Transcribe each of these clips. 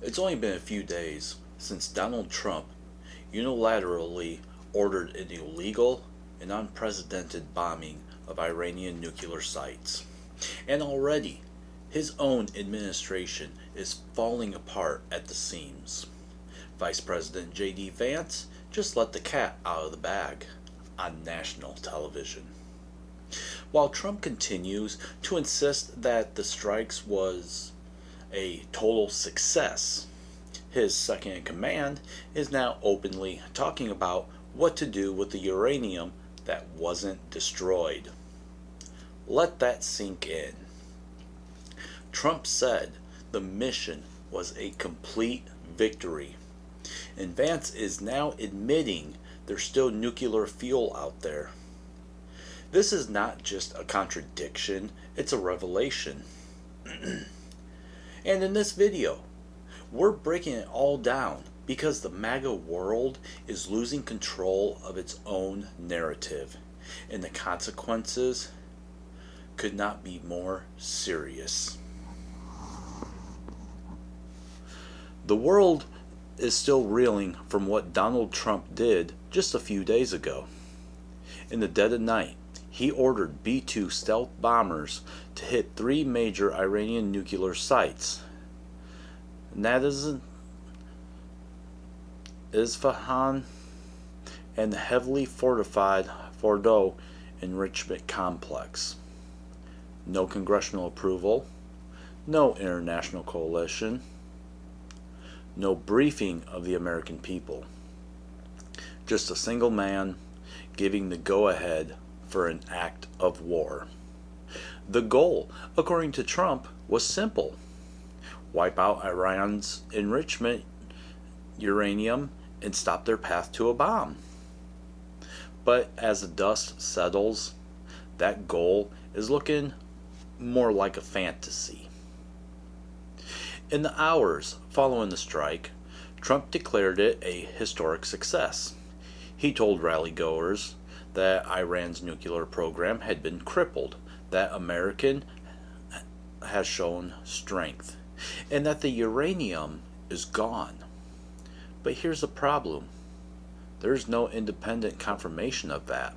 It's only been a few days since Donald Trump unilaterally ordered an illegal and unprecedented bombing of Iranian nuclear sites. And already, his own administration is falling apart at the seams. Vice President J.D. Vance just let the cat out of the bag on national television. While Trump continues to insist that the strikes was a total success, his second in command is now openly talking about what to do with the uranium that wasn't destroyed. Let that sink in. Trump said the mission was a complete victory, and Vance is now admitting there's still nuclear fuel out there. This is not just a contradiction, it's a revelation. And in this video, we're breaking it all down because the MAGA world is losing control of its own narrative, and the consequences could not be more serious. The world is still reeling from what Donald Trump did just a few days ago. In the dead of night, he ordered B-2 stealth bombers to hit 3 major Iranian nuclear sites. And that is Isfahan and the heavily fortified Fordow Enrichment Complex. No congressional approval, no international coalition, no briefing of the American people. Just a single man giving the go-ahead for an act of war. The goal, according to Trump, was simple: wipe out Iran's enrichment uranium and stop their path to a bomb. But as the dust settles, that goal is looking more like a fantasy. In the hours following the strike, Trump declared it a historic success. He told rally-goers that Iran's nuclear program had been crippled, that America has shown strength, and that the uranium is gone. But here's the problem. There's no independent confirmation of that.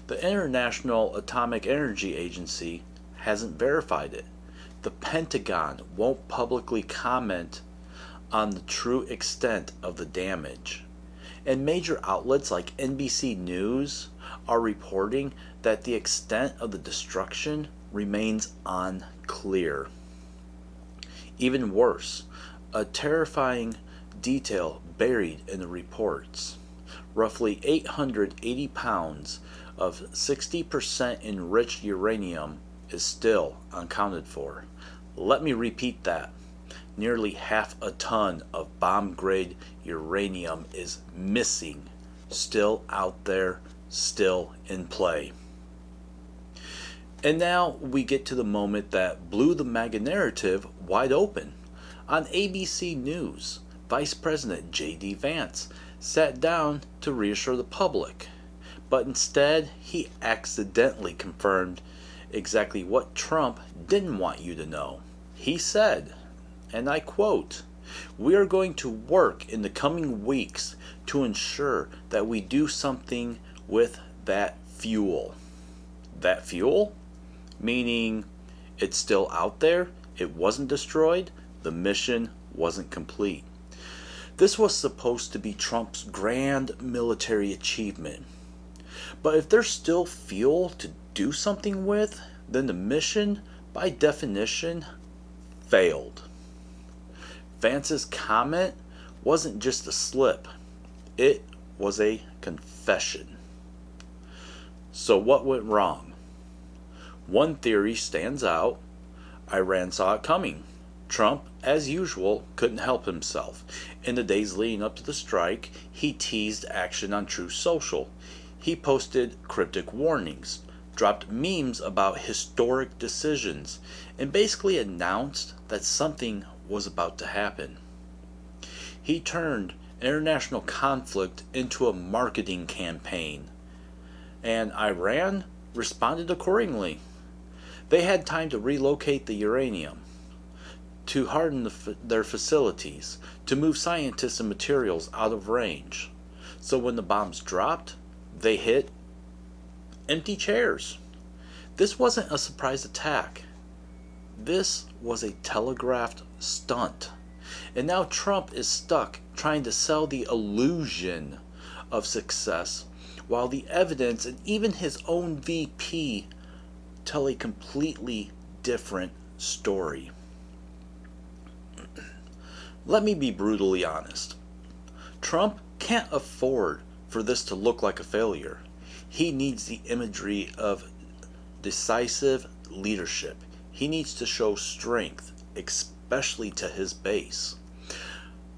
The International Atomic Energy Agency hasn't verified it. The Pentagon won't publicly comment on the true extent of the damage. And major outlets like NBC News are reporting that the extent of the destruction remains unclear. Even worse, a terrifying detail buried in the reports: roughly 880 pounds of 60% enriched uranium is still unaccounted for. Let me repeat that. Nearly half a ton of bomb-grade uranium is missing, still out there, still in play. And now we get to the moment that blew the MAGA narrative wide open. On ABC News, Vice President J.D. Vance sat down to reassure the public, but instead he accidentally confirmed exactly what Trump didn't want you to know. He said, and I quote, "We are going to work in the coming weeks to ensure that we do something with that fuel." That fuel? Meaning it's still out there, it wasn't destroyed, the mission wasn't complete. This was supposed to be Trump's grand military achievement. But if there's still fuel to do something with, then the mission, by definition, failed. Vance's comment wasn't just a slip, it was a confession. So what went wrong? One theory stands out: Iran saw it coming. Trump, as usual, couldn't help himself. In the days leading up to the strike, he teased action on Truth Social. He posted cryptic warnings, dropped memes about historic decisions, and basically announced that something was about to happen. He turned international conflict into a marketing campaign, and Iran responded accordingly. They had time to relocate the uranium, to harden their facilities, to move scientists and materials out of range. So when the bombs dropped, they hit empty chairs. This wasn't a surprise attack. This was a telegraphed stunt. And now Trump is stuck trying to sell the illusion of success, while the evidence and even his own VP tell a completely different story. Let me be brutally honest. Trump can't afford for this to look like a failure. He needs the imagery of decisive leadership. He needs to show strength, especially to his base.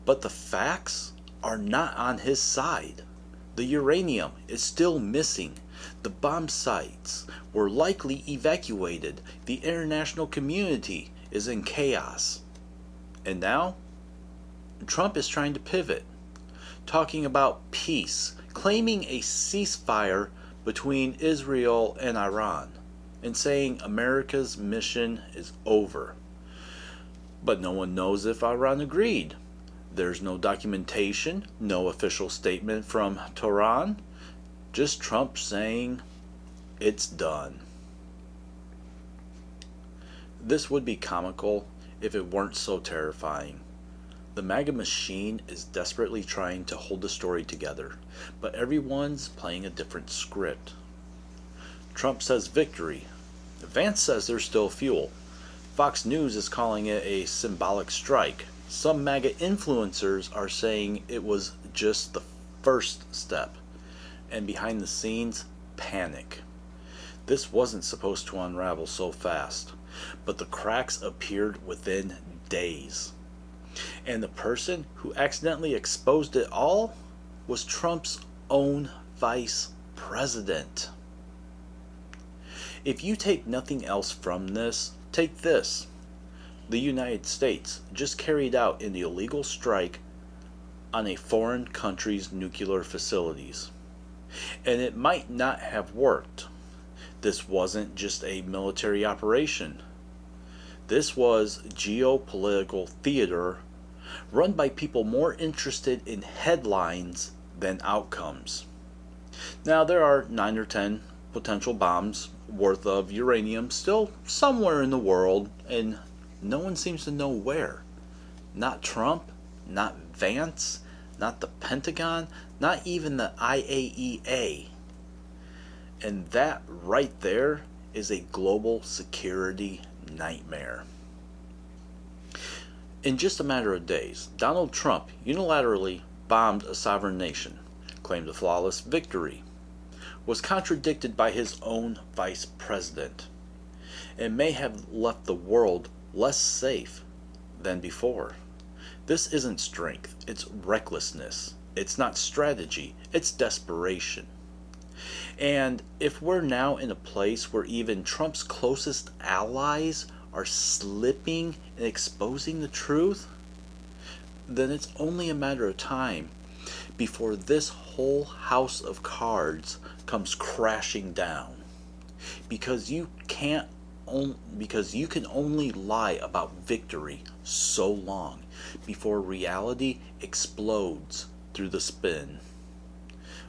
But the facts are not on his side. The uranium is still missing. The bomb sites were likely evacuated. The international community is in chaos. And now, Trump is trying to pivot, talking about peace, claiming a ceasefire between Israel and Iran, and saying America's mission is over. But no one knows if Iran agreed. There's no documentation, no official statement from Tehran, just Trump saying it's done. This would be comical if it weren't so terrifying. The MAGA machine is desperately trying to hold the story together, but everyone's playing a different script. Trump says victory. Vance says there's still fuel. Fox News is calling it a symbolic strike. Some MAGA influencers are saying it was just the first step. And behind the scenes, panic. This wasn't supposed to unravel so fast, but the cracks appeared within days. And the person who accidentally exposed it all was Trump's own vice president. If you take nothing else from this, take this. The United States just carried out an illegal strike on a foreign country's nuclear facilities. And it might not have worked. This wasn't just a military operation. This was geopolitical theater run by people more interested in headlines than outcomes. Now, there are 9 or 10 potential bombs worth of uranium still somewhere in the world, and no one seems to know where. Not Trump, not Vance, not the Pentagon, not even the IAEA. And that right there is a global security nightmare. In just a matter of days, Donald Trump unilaterally bombed a sovereign nation, claimed a flawless victory, was contradicted by his own vice president, and may have left the world less safe than before. This isn't strength, it's recklessness. It's not strategy, it's desperation. And if we're now in a place where even Trump's closest allies are slipping and exposing the truth, then it's only a matter of time before this whole house of cards comes crashing down. Because you can only lie about victory so long before reality explodes through the spin.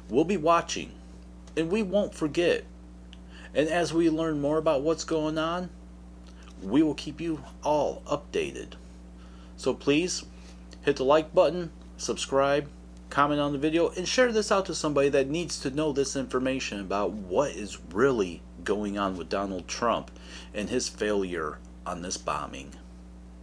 We'll be watching, and we won't forget. And as we learn more about what's going on, we will keep you all updated. So please hit the like button, subscribe, comment on the video, and share this out to somebody that needs to know this information about what is really going on with Donald Trump and his failure on this bombing.